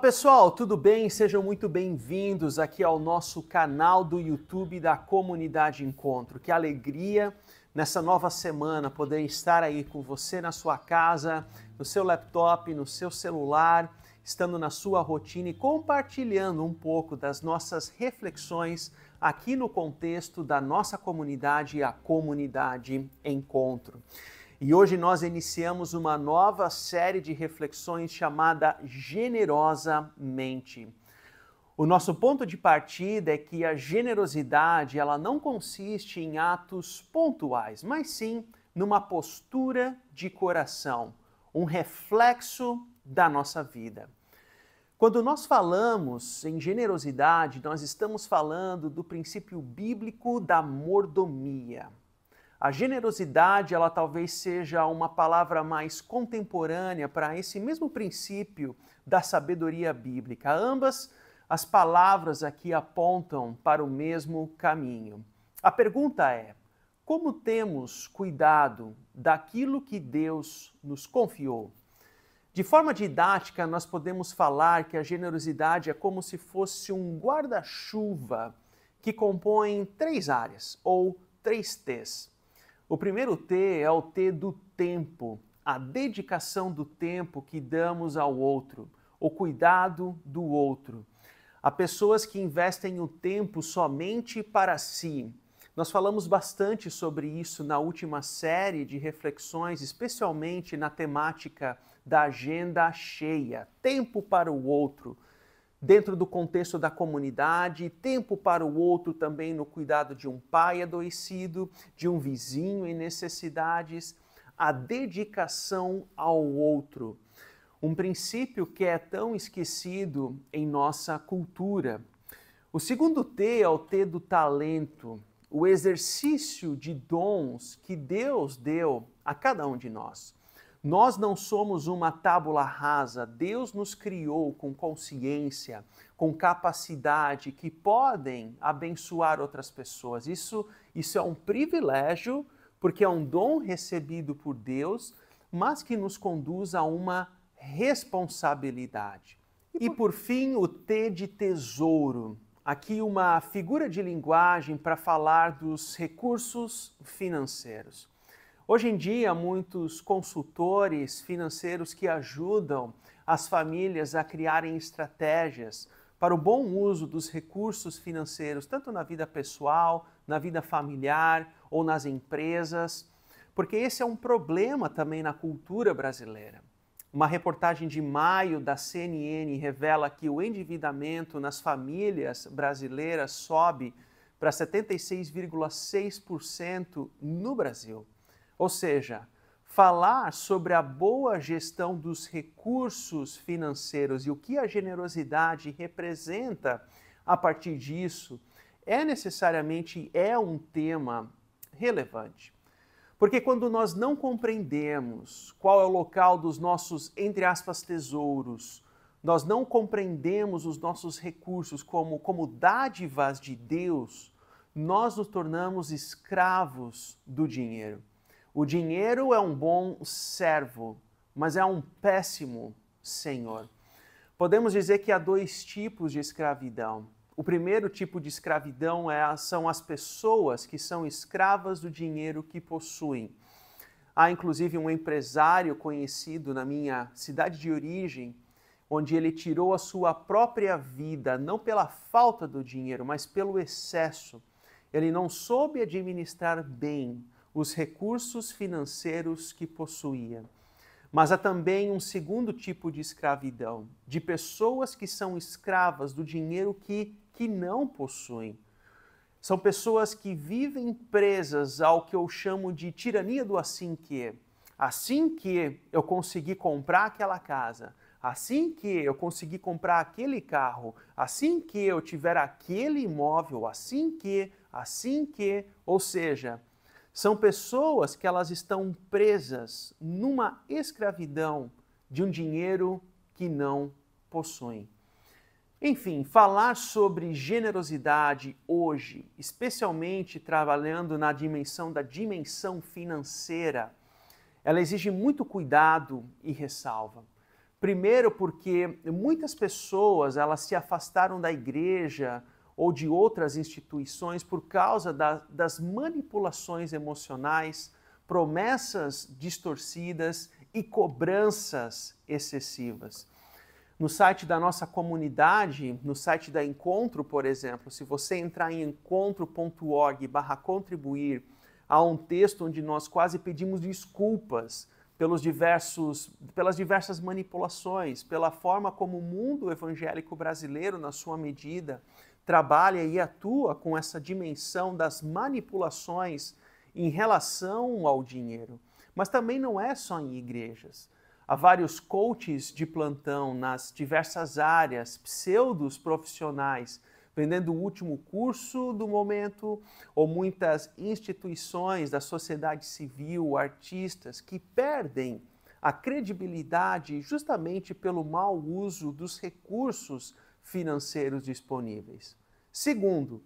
pessoal, tudo bem? Sejam muito bem-vindos aqui ao nosso canal do YouTube da Comunidade Encontro. Que alegria nessa nova semana poder estar aí com você na sua casa, no seu laptop, no seu celular, estando na sua rotina e compartilhando um pouco das nossas reflexões aqui no contexto da nossa comunidade, a Comunidade Encontro. E hoje nós iniciamos uma nova série de reflexões chamada Generosamente. O nosso ponto de partida é que a generosidade, ela não consiste em atos pontuais, mas sim numa postura de coração, um reflexo da nossa vida. Quando nós falamos em generosidade, nós estamos falando do princípio bíblico da mordomia. A generosidade, ela talvez seja uma palavra mais contemporânea para esse mesmo princípio da sabedoria bíblica. Ambas as palavras aqui apontam para o mesmo caminho. A pergunta é: como temos cuidado daquilo que Deus nos confiou? De forma didática, nós podemos falar que a generosidade é como se fosse um guarda-chuva que compõe três áreas, ou 3 T's. O primeiro T é o T do tempo, a dedicação do tempo que damos ao outro, o cuidado do outro. Há pessoas que investem o tempo somente para si. Nós falamos bastante sobre isso na última série de reflexões, especialmente na temática da agenda cheia, tempo para o outro. Dentro do contexto da comunidade, tempo para o outro também no cuidado de um pai adoecido, de um vizinho em necessidades, a dedicação ao outro. Um princípio que é tão esquecido em nossa cultura. O segundo T é o T do talento, o exercício de dons que Deus deu a cada um de nós. Nós não somos uma tábula rasa, Deus nos criou com consciência, com capacidade que podem abençoar outras pessoas. Isso é um privilégio, porque é um dom recebido por Deus, mas que nos conduz a uma responsabilidade. E por fim, o T de tesouro. Aqui uma figura de linguagem para falar dos recursos financeiros. Hoje em dia, muitos consultores financeiros que ajudam as famílias a criarem estratégias para o bom uso dos recursos financeiros, tanto na vida pessoal, na vida familiar ou nas empresas, porque esse é um problema também na cultura brasileira. Uma reportagem de maio da CNN revela que o endividamento nas famílias brasileiras sobe para 76,6% no Brasil. Ou seja, falar sobre a boa gestão dos recursos financeiros e o que a generosidade representa a partir disso necessariamente um tema relevante. Porque quando nós não compreendemos qual é o local dos nossos, entre aspas, tesouros, nós não compreendemos os nossos recursos como dádivas de Deus, nós nos tornamos escravos do dinheiro. O dinheiro é um bom servo, mas é um péssimo senhor. Podemos dizer que há 2 tipos de escravidão. O primeiro tipo de escravidão são as pessoas que são escravas do dinheiro que possuem. Há inclusive um empresário conhecido na minha cidade de origem, onde ele tirou a sua própria vida, não pela falta do dinheiro, mas pelo excesso. Ele não soube administrar bem os recursos financeiros que possuía. Mas há também um segundo tipo de escravidão, de pessoas que são escravas do dinheiro que não possuem. São pessoas que vivem presas ao que eu chamo de tirania do assim que. Assim que eu conseguir comprar aquela casa, assim que eu conseguir comprar aquele carro, assim que eu tiver aquele imóvel, assim que, ou seja, são pessoas que elas estão presas numa escravidão de um dinheiro que não possuem. Enfim, falar sobre generosidade hoje, especialmente trabalhando na dimensão financeira, ela exige muito cuidado e ressalva. Primeiro porque muitas pessoas elas se afastaram da igreja ou de outras instituições por causa das manipulações emocionais, promessas distorcidas e cobranças excessivas. No site da nossa comunidade, no site da Encontro, por exemplo, se você entrar em encontro.org/contribuir, há um texto onde nós quase pedimos desculpas pelas diversas manipulações, pela forma como o mundo evangélico brasileiro, na sua medida, trabalha e atua com essa dimensão das manipulações em relação ao dinheiro. Mas também não é só em igrejas. Há vários coaches de plantão nas diversas áreas, pseudos profissionais, vendendo o último curso do momento, ou muitas instituições da sociedade civil, artistas, que perdem a credibilidade justamente pelo mau uso dos recursos financeiros disponíveis. Segundo,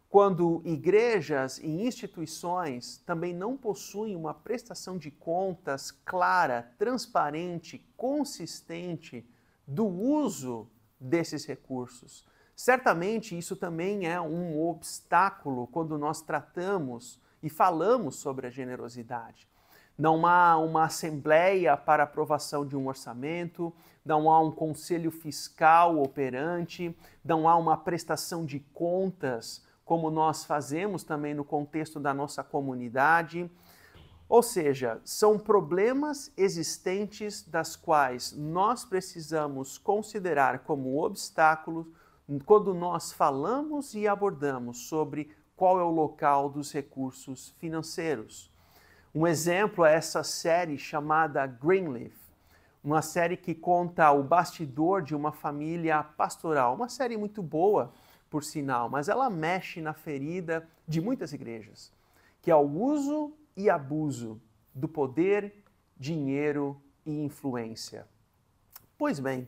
quando igrejas e instituições também não possuem uma prestação de contas clara, transparente, consistente do uso desses recursos. Certamente isso também é um obstáculo quando nós tratamos e falamos sobre a generosidade. Não há uma assembleia para aprovação de um orçamento, não há um conselho fiscal operante, não há uma prestação de contas como nós fazemos também no contexto da nossa comunidade. Ou seja, são problemas existentes das quais nós precisamos considerar como obstáculos quando nós falamos e abordamos sobre qual é o local dos recursos financeiros. Um exemplo é essa série chamada Greenleaf, uma série que conta o bastidor de uma família pastoral, uma série muito boa, por sinal, mas ela mexe na ferida de muitas igrejas, que é o uso e abuso do poder, dinheiro e influência. Pois bem,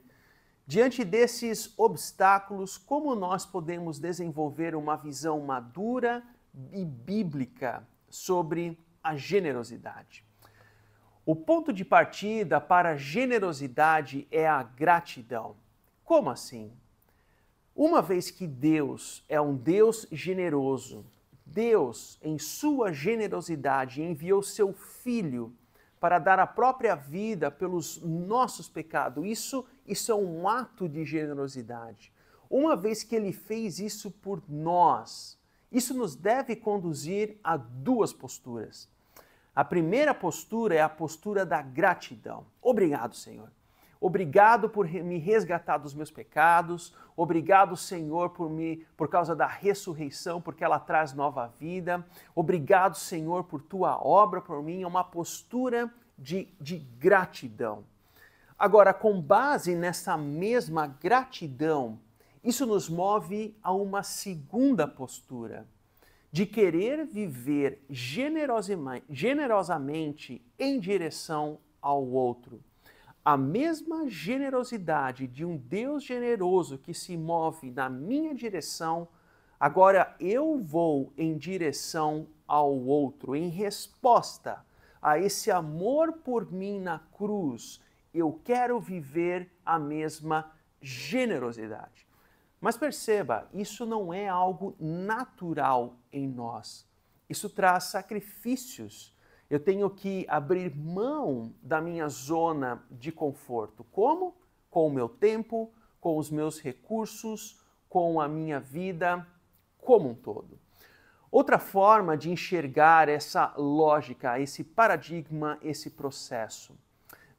diante desses obstáculos, como nós podemos desenvolver uma visão madura e bíblica sobre a generosidade? O ponto de partida para a generosidade é a gratidão. Como assim? Uma vez que Deus é um Deus generoso, Deus, em sua generosidade, enviou seu Filho para dar a própria vida pelos nossos pecados. Isso é um ato de generosidade. Uma vez que Ele fez isso por nós, isso nos deve conduzir a duas posturas. A primeira postura é a postura da gratidão. Obrigado, Senhor. Obrigado por me resgatar dos meus pecados. Obrigado, Senhor, por causa da ressurreição, porque ela traz nova vida. Obrigado, Senhor, por tua obra por mim. É uma postura de gratidão. Agora, com base nessa mesma gratidão, isso nos move a uma segunda postura, de querer viver generosamente em direção ao outro. A mesma generosidade de um Deus generoso que se move na minha direção, agora eu vou em direção ao outro, em resposta a esse amor por mim na cruz. Eu quero viver a mesma generosidade. Mas perceba, isso não é algo natural em nós. Isso traz sacrifícios. Eu tenho que abrir mão da minha zona de conforto. Como? Com o meu tempo, com os meus recursos, com a minha vida como um todo. Outra forma de enxergar essa lógica, esse paradigma, esse processo.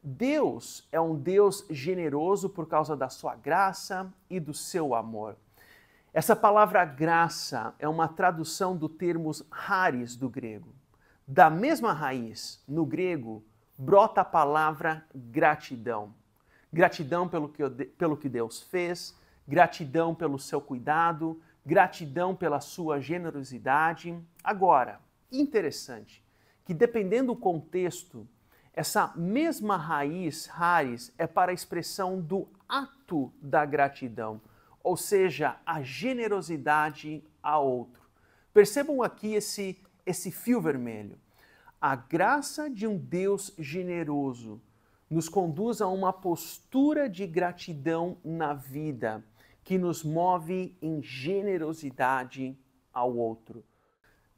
Deus é um Deus generoso por causa da sua graça e do seu amor. Essa palavra graça é uma tradução do termo charis do grego. Da mesma raiz, no grego, brota a palavra gratidão. Gratidão pelo que Deus fez, gratidão pelo seu cuidado, gratidão pela sua generosidade. Agora, interessante que dependendo do contexto, essa mesma raiz, charis, é para a expressão do ato da gratidão, ou seja, a generosidade a outro. Percebam aqui esse fio vermelho. A graça de um Deus generoso nos conduz a uma postura de gratidão na vida, que nos move em generosidade ao outro.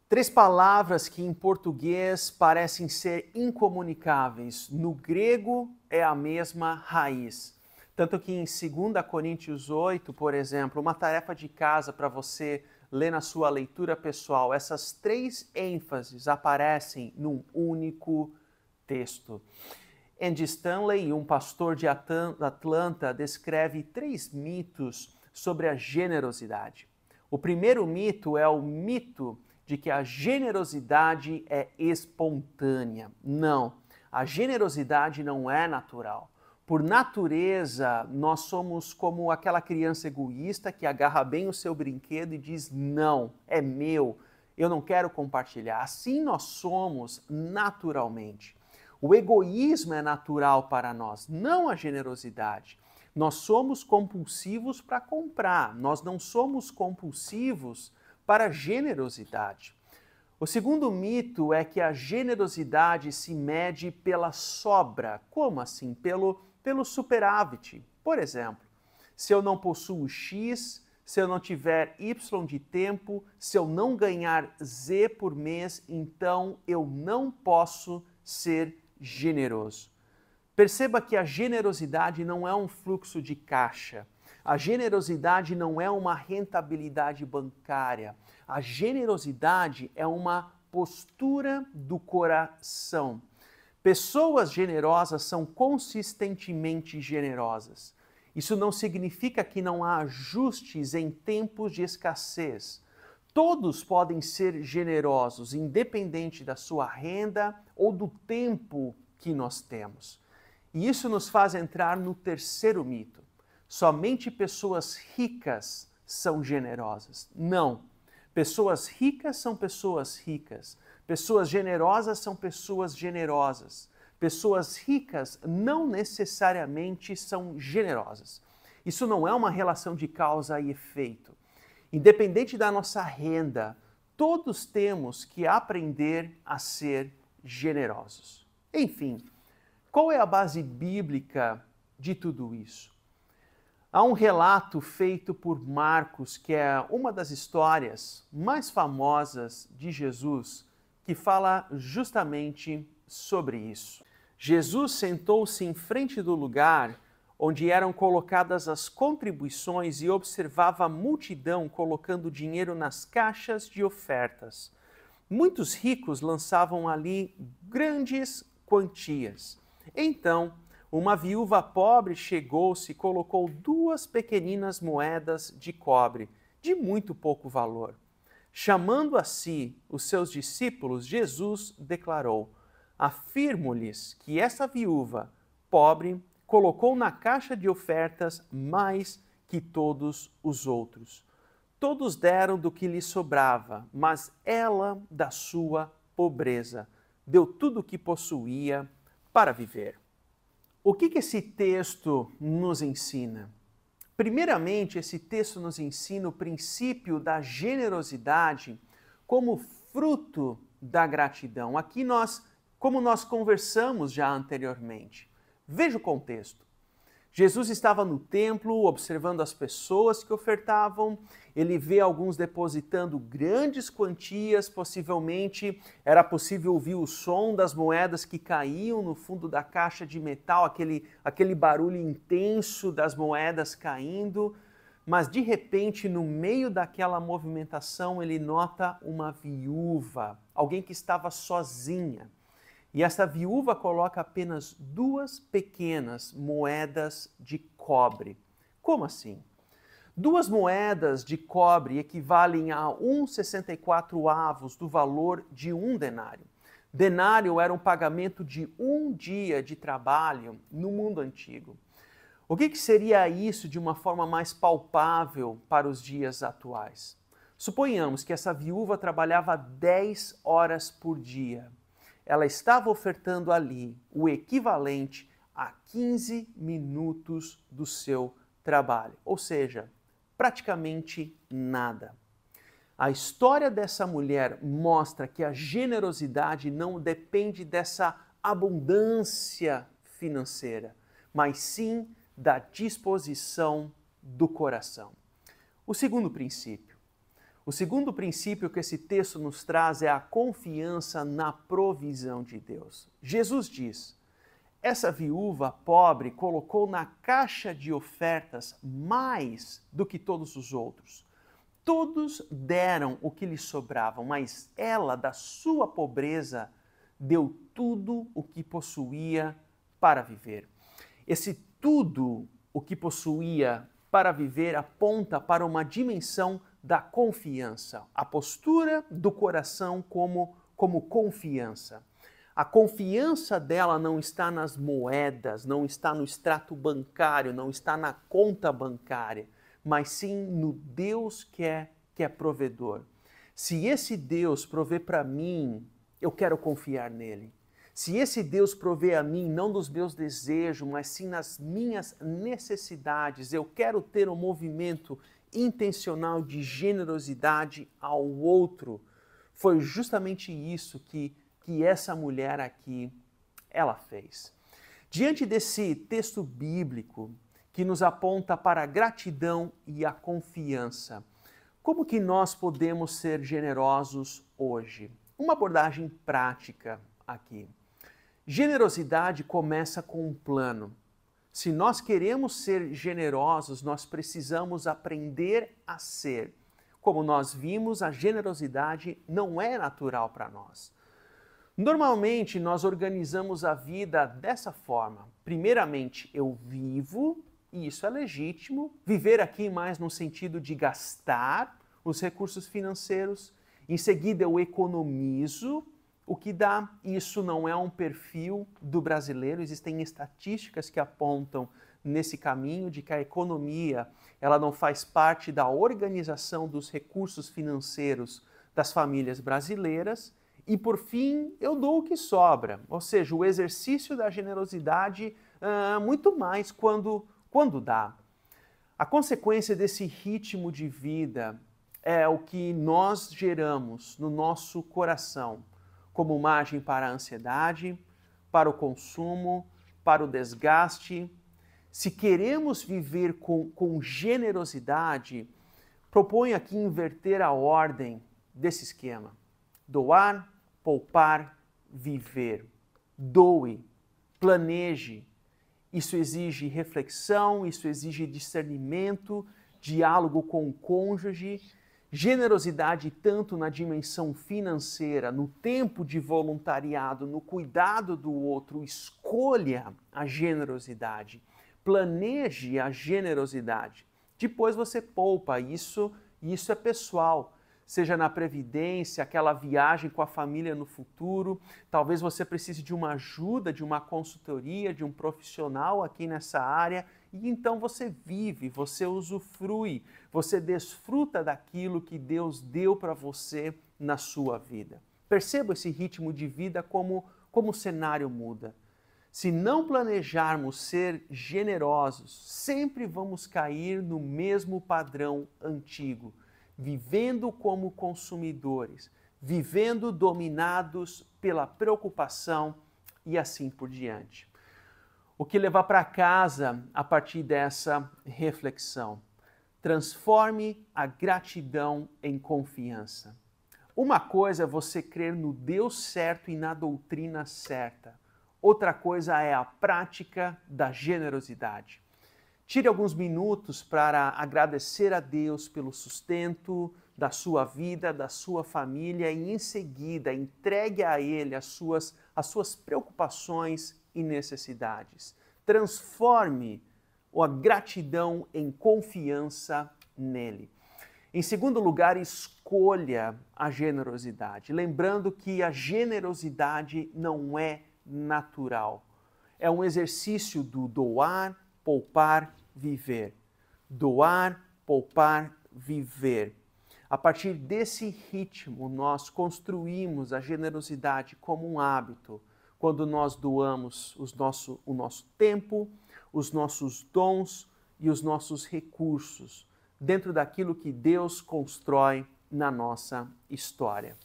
3 palavras que em português parecem ser incomunicáveis. No grego é a mesma raiz. Tanto que em 2 Coríntios 8, por exemplo, uma tarefa de casa para você ler na sua leitura pessoal, essas 3 ênfases aparecem num único texto. Andy Stanley, um pastor de Atlanta, descreve 3 mitos sobre a generosidade. O primeiro mito é o mito de que a generosidade é espontânea. Não, a generosidade não é natural. Por natureza, nós somos como aquela criança egoísta que agarra bem o seu brinquedo e diz: não, é meu, eu não quero compartilhar. Assim nós somos naturalmente. O egoísmo é natural para nós, não a generosidade. Nós somos compulsivos para comprar, nós não somos compulsivos para a generosidade. O segundo mito é que a generosidade se mede pela sobra. Como assim? Pelo superávit. Por exemplo, se eu não possuo X, se eu não tiver Y de tempo, se eu não ganhar Z por mês, então eu não posso ser generoso. Perceba que a generosidade não é um fluxo de caixa. A generosidade não é uma rentabilidade bancária. A generosidade é uma postura do coração. Pessoas generosas são consistentemente generosas. Isso não significa que não há ajustes em tempos de escassez. Todos podem ser generosos, independente da sua renda ou do tempo que nós temos. E isso nos faz entrar no terceiro mito. Somente pessoas ricas são generosas. Não. Pessoas ricas são pessoas ricas. Pessoas generosas são pessoas generosas. Pessoas ricas não necessariamente são generosas. Isso não é uma relação de causa e efeito. Independente da nossa renda, todos temos que aprender a ser generosos. Enfim, qual é a base bíblica de tudo isso? Há um relato feito por Marcos, que é uma das histórias mais famosas de Jesus, que fala justamente sobre isso. Jesus sentou-se em frente do lugar onde eram colocadas as contribuições e observava a multidão colocando dinheiro nas caixas de ofertas. Muitos ricos lançavam ali grandes quantias. Então, uma viúva pobre chegou-se e colocou 2 pequeninas moedas de cobre, de muito pouco valor. Chamando a si os seus discípulos, Jesus declarou: afirmo-lhes que essa viúva pobre colocou na caixa de ofertas mais que todos os outros. Todos deram do que lhe sobrava, mas ela, da sua pobreza, deu tudo o que possuía para viver. O que esse texto nos ensina? Primeiramente, esse texto nos ensina o princípio da generosidade como fruto da gratidão. Aqui como nós conversamos já anteriormente. Veja o contexto. Jesus estava no templo observando as pessoas que ofertavam. Ele vê alguns depositando grandes quantias, possivelmente era possível ouvir o som das moedas que caíam no fundo da caixa de metal, aquele barulho intenso das moedas caindo. Mas de repente, no meio daquela movimentação, ele nota uma viúva, alguém que estava sozinha. E essa viúva coloca apenas 2 pequenas moedas de cobre. Como assim? 2 moedas de cobre equivalem a 1,64 avos do valor de 1 denário. Denário era um pagamento de 1 dia de trabalho no mundo antigo. O que seria isso de uma forma mais palpável para os dias atuais? Suponhamos que essa viúva trabalhava 10 horas por dia. Ela estava ofertando ali o equivalente a 15 minutos do seu trabalho, ou seja, praticamente nada. A história dessa mulher mostra que a generosidade não depende dessa abundância financeira, mas sim da disposição do coração. O segundo princípio que esse texto nos traz é a confiança na provisão de Deus. Jesus diz: essa viúva pobre colocou na caixa de ofertas mais do que todos os outros. Todos deram o que lhe sobrava, mas ela, da sua pobreza, deu tudo o que possuía para viver. Esse tudo o que possuía para viver aponta para uma dimensão da confiança, a postura do coração como confiança. A confiança dela não está nas moedas, não está no extrato bancário, não está na conta bancária, mas sim no Deus que é provedor. Se esse Deus provê para mim, eu quero confiar nele. Se esse Deus provê a mim, não dos meus desejos, mas sim nas minhas necessidades, eu quero ter um movimento intencional de generosidade ao outro. Foi justamente isso que essa mulher aqui, ela fez. Diante desse texto bíblico que nos aponta para a gratidão e a confiança, como que nós podemos ser generosos hoje? Uma abordagem prática aqui. Generosidade começa com um plano. Se nós queremos ser generosos, nós precisamos aprender a ser. Como nós vimos, a generosidade não é natural para nós. Normalmente, nós organizamos a vida dessa forma. Primeiramente, eu vivo, e isso é legítimo, viver aqui mais no sentido de gastar os recursos financeiros. Em seguida, eu economizo, o que dá. Isso não é um perfil do brasileiro. Existem estatísticas que apontam nesse caminho de que a economia ela não faz parte da organização dos recursos financeiros das famílias brasileiras. E, por fim, eu dou o que sobra, ou seja, o exercício da generosidade muito mais quando dá. A consequência desse ritmo de vida é o que nós geramos no nosso coração, como margem para a ansiedade, para o consumo, para o desgaste. Se queremos viver com generosidade, proponho aqui inverter a ordem desse esquema. Doar, poupar, viver. Doe, planeje. Isso exige reflexão, isso exige discernimento, diálogo com o cônjuge, generosidade tanto na dimensão financeira, no tempo de voluntariado, no cuidado do outro. Escolha a generosidade, planeje a generosidade. Depois você poupa, isso é pessoal. Seja na previdência, aquela viagem com a família no futuro, talvez você precise de uma ajuda, de uma consultoria, de um profissional aqui nessa área, e então você vive, você usufrui, você desfruta daquilo que Deus deu para você na sua vida. Perceba esse ritmo de vida como o cenário muda. Se não planejarmos ser generosos, sempre vamos cair no mesmo padrão antigo, vivendo como consumidores, vivendo dominados pela preocupação e assim por diante. O que levar para casa a partir dessa reflexão? Transforme a gratidão em confiança. Uma coisa é você crer no Deus certo e na doutrina certa. Outra coisa é a prática da generosidade. Tire alguns minutos para agradecer a Deus pelo sustento da sua vida, da sua família e em seguida entregue a Ele as suas preocupações e necessidades. Transforme a gratidão em confiança nele. Em segundo lugar, escolha a generosidade, lembrando que a generosidade não é natural. É um exercício do doar, poupar, viver. Doar, poupar, viver. A partir desse ritmo, nós construímos a generosidade como um hábito, quando nós doamos o nosso tempo, os nossos dons e os nossos recursos, dentro daquilo que Deus constrói na nossa história.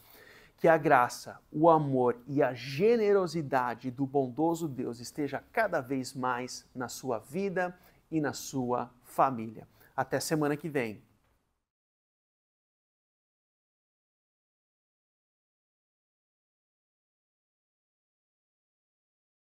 Que a graça, o amor e a generosidade do bondoso Deus esteja cada vez mais na sua vida e na sua família. Até semana que vem.